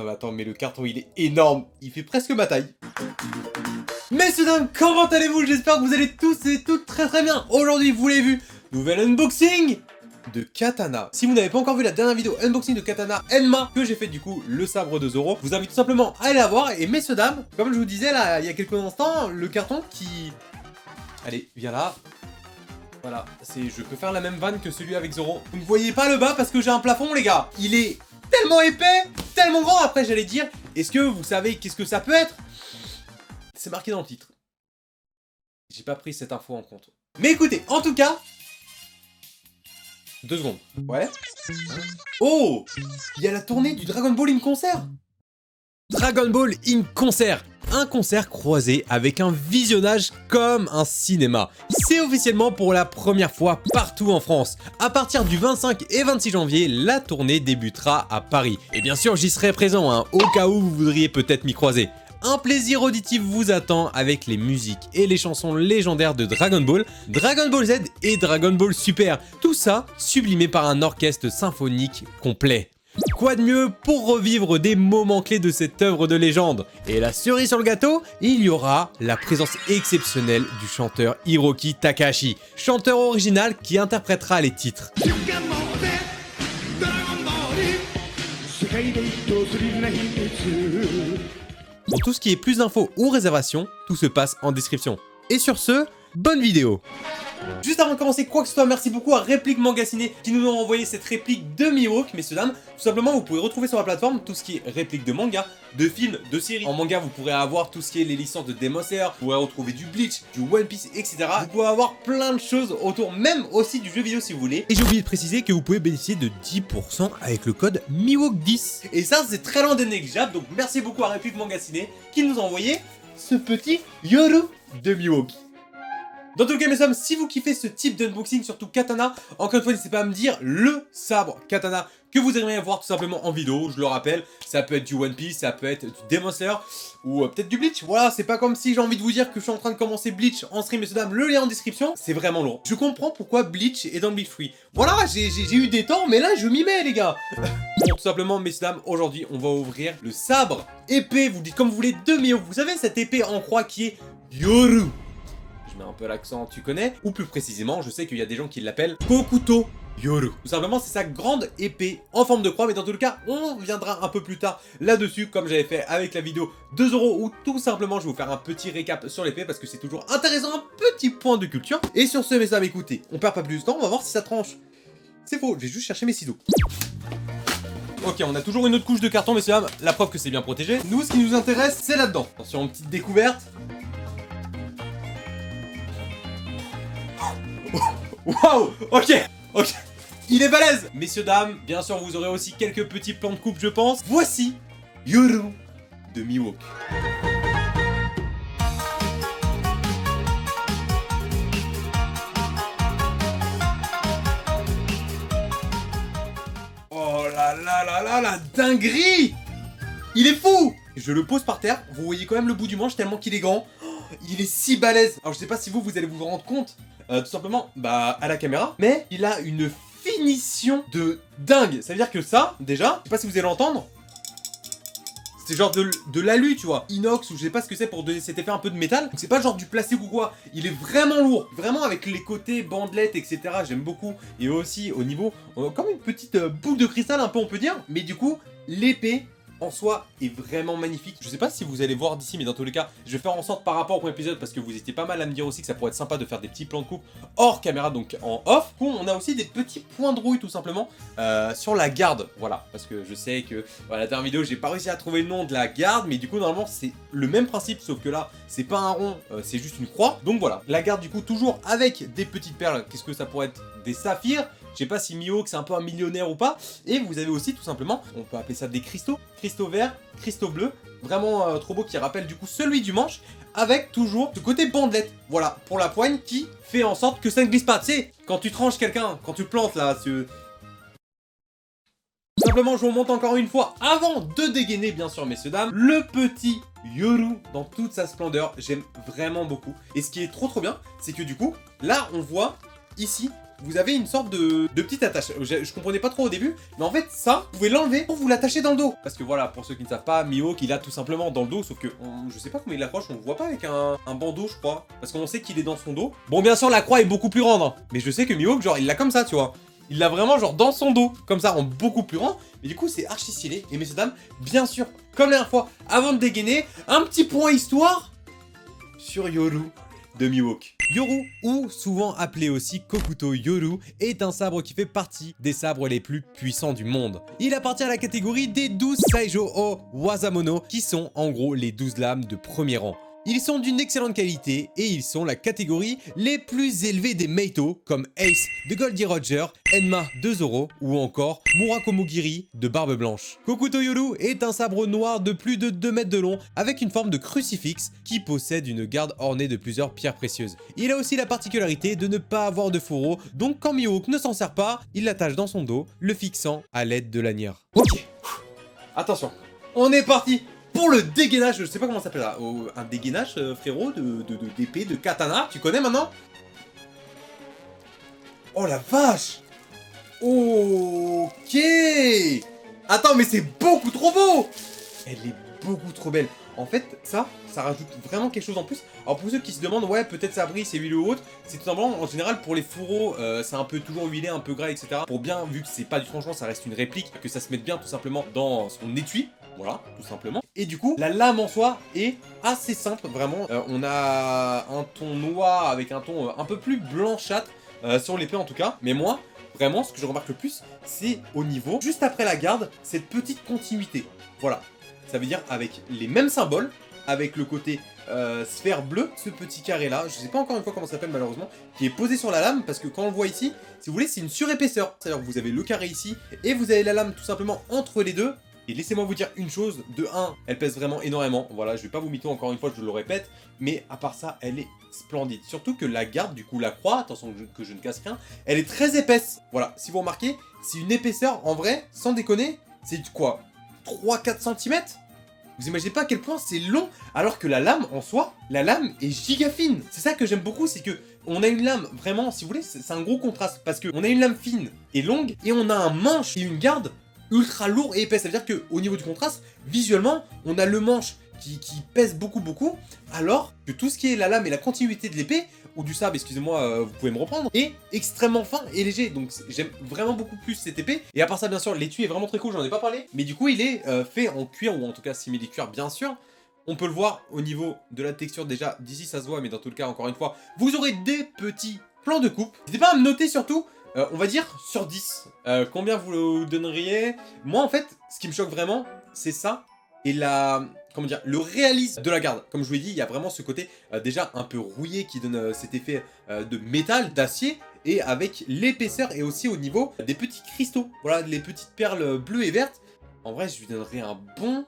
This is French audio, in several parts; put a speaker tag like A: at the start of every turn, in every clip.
A: mais attends, mais le carton il est énorme. Il fait presque ma taille. Messieurs, dames, comment allez-vous? J'espère que vous allez tous et toutes très bien. Aujourd'hui, vous l'avez vu, nouvel unboxing de Katana. Si vous n'avez pas encore vu la dernière vidéo unboxing de Katana Enma que j'ai fait du coup le sabre de Zoro, je vous invite tout simplement à aller la voir. Et messieurs, dames, comme je vous disais là il y a quelques instants, le carton qui... Allez, viens là. Voilà, je peux faire la même vanne que celui avec Zoro. Vous ne voyez pas le bas parce que j'ai un plafond, les gars. Il est tellement épais, tellement grand. Après, j'allais dire, est-ce que vous savez qu'est-ce que ça peut être? C'est marqué dans le titre. J'ai pas pris cette info en compte. Mais écoutez, en tout cas... 2 secondes. Ouais. Oh, il y a la tournée du Dragon Ball in concert. Dragon Ball in concert. Un concert croisé avec un visionnage comme un cinéma. C'est officiellement pour la première fois partout en France. À partir du 25 et 26 janvier, la tournée débutera à Paris. Et bien sûr, j'y serai présent, hein, au cas où vous voudriez peut-être m'y croiser. Un plaisir auditif vous attend avec les musiques et les chansons légendaires de Dragon Ball Z et Dragon Ball Super. Tout ça sublimé par un orchestre symphonique complet. Quoi de mieux pour revivre des moments clés de cette œuvre de légende? Et la cerise sur le gâteau, il y aura la présence exceptionnelle du chanteur Hiroki Takahashi, chanteur original qui interprétera les titres. Pour tout ce qui est plus d'infos ou réservations, tout se passe en description. Et sur ce, bonne vidéo! Juste avant de commencer quoi que ce soit, merci beaucoup à Réplique Manga Ciné qui nous ont envoyé cette réplique de Mihawk, messieurs dames. Tout simplement, vous pouvez retrouver sur la plateforme tout ce qui est réplique de manga, de films, de séries. En manga, vous pourrez avoir tout ce qui est les licences de Demon Slayer, vous pourrez retrouver du Bleach, du One Piece, etc. Vous pouvez avoir plein de choses autour, même aussi du jeu vidéo si vous voulez. Et j'ai oublié de préciser que vous pouvez bénéficier de 10% avec le code Mihawk10. Et ça, c'est très loin d'être négligeable, donc merci beaucoup à Réplique Manga Ciné qui nous a envoyé ce petit Yoru de Mihawk. Dans tous les cas, mes hommes, si vous kiffez ce type d'unboxing, surtout Katana, encore une fois, n'hésitez pas à me dire le sabre Katana que vous aimeriez voir tout simplement en vidéo. Je le rappelle, ça peut être du One Piece, ça peut être du Demon Slayer ou peut-être du Bleach. Voilà, c'est pas comme si j'ai envie de vous dire que je suis en train de commencer Bleach en stream, messieurs dames, le lien en description. C'est vraiment long. Je comprends pourquoi Bleach est dans le Bleach Free. Voilà, j'ai eu des temps, mais là, je m'y mets, les gars. Bon, tout simplement, messieurs dames, aujourd'hui, on va ouvrir le sabre épée, vous dites comme vous voulez, de Mihawk. Vous savez, cette épée en croix qui est Yoru. Je mets un peu l'accent, tu connais. Ou plus précisément, je sais qu'il y a des gens qui l'appellent Kokuto Yoru. Tout simplement, c'est sa grande épée en forme de croix, mais dans tout le cas, on viendra un peu plus tard là-dessus, comme j'avais fait avec la vidéo de Zoro, où tout simplement, je vais vous faire un petit récap sur l'épée, parce que c'est toujours intéressant, un petit point de culture. Et sur ce, mes amis, écoutez, on perd pas plus de temps, on va voir si ça tranche. C'est faux, je vais juste chercher mes ciseaux. Ok, on a toujours une autre couche de carton, messieurs dames, la preuve que c'est bien protégé. Nous, ce qui nous intéresse, c'est là-dedans. Attention, une petite découverte. Waouh, ok, il est balèze. Messieurs, dames, bien sûr, vous aurez aussi quelques petits plans de coupe, je pense. Voici Yoru de Mihawk. Oh là là là là, la dinguerie! Il est fou! Je le pose par terre, vous voyez quand même le bout du manche tellement qu'il est grand. Il est si balèze. Alors je sais pas si vous allez vous rendre compte, tout simplement, à la caméra, mais il a une finition de dingue. Ça veut dire que ça, déjà, je sais pas si vous allez l'entendre, c'est genre de l'alu, tu vois, inox ou je sais pas ce que c'est pour donner cet effet un peu de métal. C'est pas genre du plastique ou quoi, il est vraiment lourd, vraiment avec les côtés bandelettes, etc. J'aime beaucoup. Et aussi au niveau, comme une petite boule de cristal un peu on peut dire, mais du coup, l'épée en soi est vraiment magnifique. Je sais pas si vous allez voir d'ici, mais dans tous les cas, je vais faire en sorte par rapport au premier épisode, parce que vous étiez pas mal à me dire aussi que ça pourrait être sympa de faire des petits plans de coupe hors caméra, donc en off. Du coup, on a aussi des petits points de rouille tout simplement sur la garde, voilà, parce que je sais que voilà, la dernière vidéo, j'ai pas réussi à trouver le nom de la garde, mais du coup, normalement, c'est le même principe, sauf que là, c'est pas un rond, c'est juste une croix. Donc voilà, la garde du coup, toujours avec des petites perles. Qu'est-ce que ça pourrait être? Des saphirs. Je sais pas si Mihawk c'est un peu un millionnaire ou pas. Et vous avez aussi tout simplement, on peut appeler ça des cristaux. Cristaux verts, cristaux bleus. Vraiment trop beau qui rappelle du coup celui du manche. Avec toujours ce côté bandelette. Voilà, pour la poigne qui fait en sorte que ça ne glisse pas. Tu sais, quand tu tranches quelqu'un, quand tu plantes là, Tout simplement, je vous montre encore une fois, avant de dégainer bien sûr messieurs dames, le petit Yoru dans toute sa splendeur. J'aime vraiment beaucoup. Et ce qui est trop bien, c'est que du coup, là on voit ici vous avez une sorte de petite attache. Je comprenais pas trop au début, mais en fait, ça, vous pouvez l'enlever pour vous l'attacher dans le dos. Parce que voilà, pour ceux qui ne savent pas, Mihawk, il a tout simplement dans le dos, sauf que je sais pas comment il l'accroche, on le voit pas avec un bandeau, je crois. Parce qu'on sait qu'il est dans son dos. Bon, bien sûr, la croix est beaucoup plus grande, hein, mais je sais que Mihawk, genre, il l'a comme ça, tu vois. Il l'a vraiment genre dans son dos, comme ça, en beaucoup plus grand. Et du coup, c'est archi stylé. Et messieurs, dames, bien sûr, comme la dernière fois, avant de dégainer, un petit point histoire sur Yoru de Mihawk. Yoru, ou souvent appelé aussi Kokuto Yoru, est un sabre qui fait partie des sabres les plus puissants du monde. Il appartient à la catégorie des 12 Saijo o Wazamono, qui sont en gros les 12 lames de premier rang. Ils sont d'une excellente qualité et ils sont la catégorie les plus élevées des Meito comme Ace de Goldie Roger, Enma de Zoro ou encore Murakomogiri de Barbe Blanche. Kokuto Yoru est un sabre noir de plus de 2 mètres de long avec une forme de crucifix qui possède une garde ornée de plusieurs pierres précieuses. Il a aussi la particularité de ne pas avoir de fourreau, donc quand Mihawk ne s'en sert pas, il l'attache dans son dos, le fixant à l'aide de lanière. Ok, attention, on est parti pour le dégainage, je sais pas comment ça s'appelle là, un dégainage frérot, d'épée, de katana, tu connais maintenant? Oh la vache! Ok! Attends, mais c'est beaucoup trop beau! Elle est beaucoup trop belle. En fait, ça rajoute vraiment quelque chose en plus. Alors pour ceux qui se demandent, ouais, peut-être ça brille, c'est huilé ou autre, c'est tout simplement, en général, pour les fourreaux, c'est un peu toujours huilé, un peu gras, etc. Pour bien, vu que c'est pas du tranchant, ça reste une réplique, que ça se mette bien tout simplement dans son étui. Voilà, tout simplement. Et du coup, la lame en soi est assez simple, vraiment. On a un ton noir avec un ton un peu plus blanchâtre, sur l'épée en tout cas. Mais moi, vraiment, ce que je remarque le plus, c'est au niveau, juste après la garde, cette petite continuité. Voilà. Ça veut dire avec les mêmes symboles, avec le côté sphère bleue, ce petit carré là, je sais pas encore une fois comment ça s'appelle malheureusement, qui est posé sur la lame, parce que quand on le voit ici, si vous voulez, c'est une surépaisseur. C'est-à-dire que vous avez le carré ici, et vous avez la lame tout simplement entre les deux. Et laissez-moi vous dire une chose, de 1, elle pèse vraiment énormément, voilà, je vais pas vous mytho encore une fois, je le répète, mais à part ça, elle est splendide. Surtout que la garde, du coup la croix, attention que je ne casse rien, elle est très épaisse. Voilà, si vous remarquez, c'est une épaisseur, en vrai, sans déconner, c'est quoi, 3-4 cm? Vous imaginez pas à quel point c'est long, alors que la lame, en soi, la lame est giga fine. C'est ça que j'aime beaucoup, c'est que on a une lame, vraiment, si vous voulez, c'est un gros contraste, parce qu'on a une lame fine et longue, et on a un manche et une garde ultra lourd et épais. Ça veut dire qu'au niveau du contraste, visuellement, on a le manche qui pèse beaucoup, alors que tout ce qui est la lame et la continuité de l'épée, ou du sabre, excusez-moi, vous pouvez me reprendre, est extrêmement fin et léger. Donc j'aime vraiment beaucoup plus cette épée. Et à part ça, bien sûr, l'étui est vraiment très cool, j'en ai pas parlé. Mais du coup, il est fait en cuir, ou en tout cas simili-cuir, bien sûr. On peut le voir au niveau de la texture, déjà, d'ici ça se voit, mais dans tout le cas, encore une fois, vous aurez des petits plans de coupe. N'hésitez pas à me noter surtout, on va dire sur 10. Combien vous donneriez? Moi, en fait, ce qui me choque vraiment, c'est ça. Et comment dire, le réalisme de la garde. Comme je vous l'ai dit, il y a vraiment ce côté déjà un peu rouillé qui donne cet effet de métal, d'acier. Et avec l'épaisseur et aussi au niveau des petits cristaux. Voilà, les petites perles bleues et vertes. En vrai, je lui donnerais un bon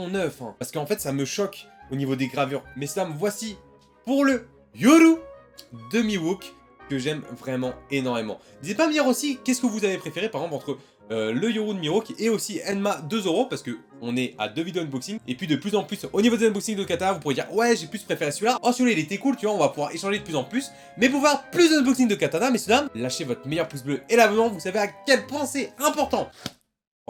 A: 9. Hein. Parce qu'en fait, ça me choque au niveau des gravures. Mais ça me voici pour le Yoru de Mihawk, que j'aime vraiment énormément. N'hésitez pas à me dire aussi qu'est-ce que vous avez préféré par exemple entre le Yoru de Mihawk et aussi Enma de Zoro, parce que on est à 2 vidéos unboxing, et puis de plus en plus au niveau des unboxings de katana, vous pourrez dire ouais j'ai plus préféré celui-là, oh celui-là il était cool, tu vois, on va pouvoir échanger de plus en plus, mais pour voir plus d'unboxings de katana, messieurs dames, lâchez votre meilleur pouce bleu et l'abonnement, vous savez à quel point c'est important.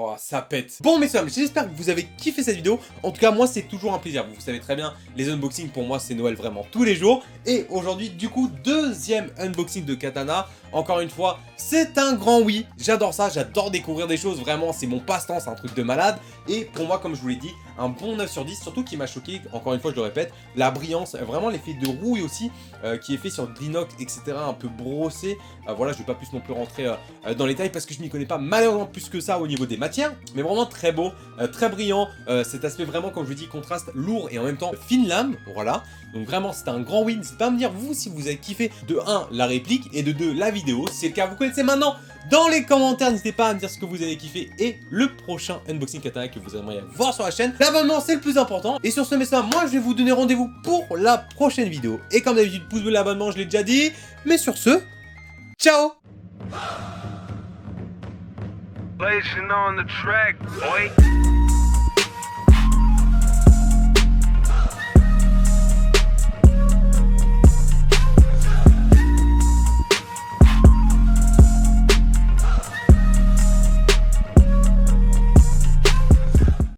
A: Oh, ça pète. Bon, messieurs, j'espère que vous avez kiffé cette vidéo. En tout cas, moi, c'est toujours un plaisir. Vous savez très bien, les unboxings, pour moi, c'est Noël vraiment tous les jours. Et aujourd'hui, du coup, deuxième unboxing de katana. Encore une fois, c'est un grand oui. J'adore ça, j'adore découvrir des choses. Vraiment, c'est mon passe-temps, c'est un truc de malade. Et pour moi, comme je vous l'ai dit, un bon 9 sur 10. Surtout qui m'a choqué, encore une fois, je le répète, la brillance, vraiment l'effet de rouille aussi, qui est fait sur de l'inox, etc. Un peu brossé. Voilà, je vais pas plus non plus rentrer dans les détails parce que je m'y connais pas malheureusement plus que ça au niveau des matières. Mais vraiment très beau, très brillant. Cet aspect vraiment, comme je vous dis, contraste lourd et en même temps fine lame. Voilà. Donc vraiment, c'était un grand win. N'hésitez pas à me dire, vous, si vous avez kiffé de 1, la réplique et de 2, la vidéo. Si c'est le cas, vous connaissez maintenant dans les commentaires. N'hésitez pas à me dire ce que vous avez kiffé et le prochain unboxing katana que vous aimeriez voir sur la chaîne. L'abonnement, c'est le plus important. Et sur ce, message, moi, je vais vous donner rendez-vous pour la prochaine vidéo. Et comme d'habitude, pouce bleu, l'abonnement, je l'ai déjà dit. Mais sur ce, ciao!
B: Blazing on the track, boy.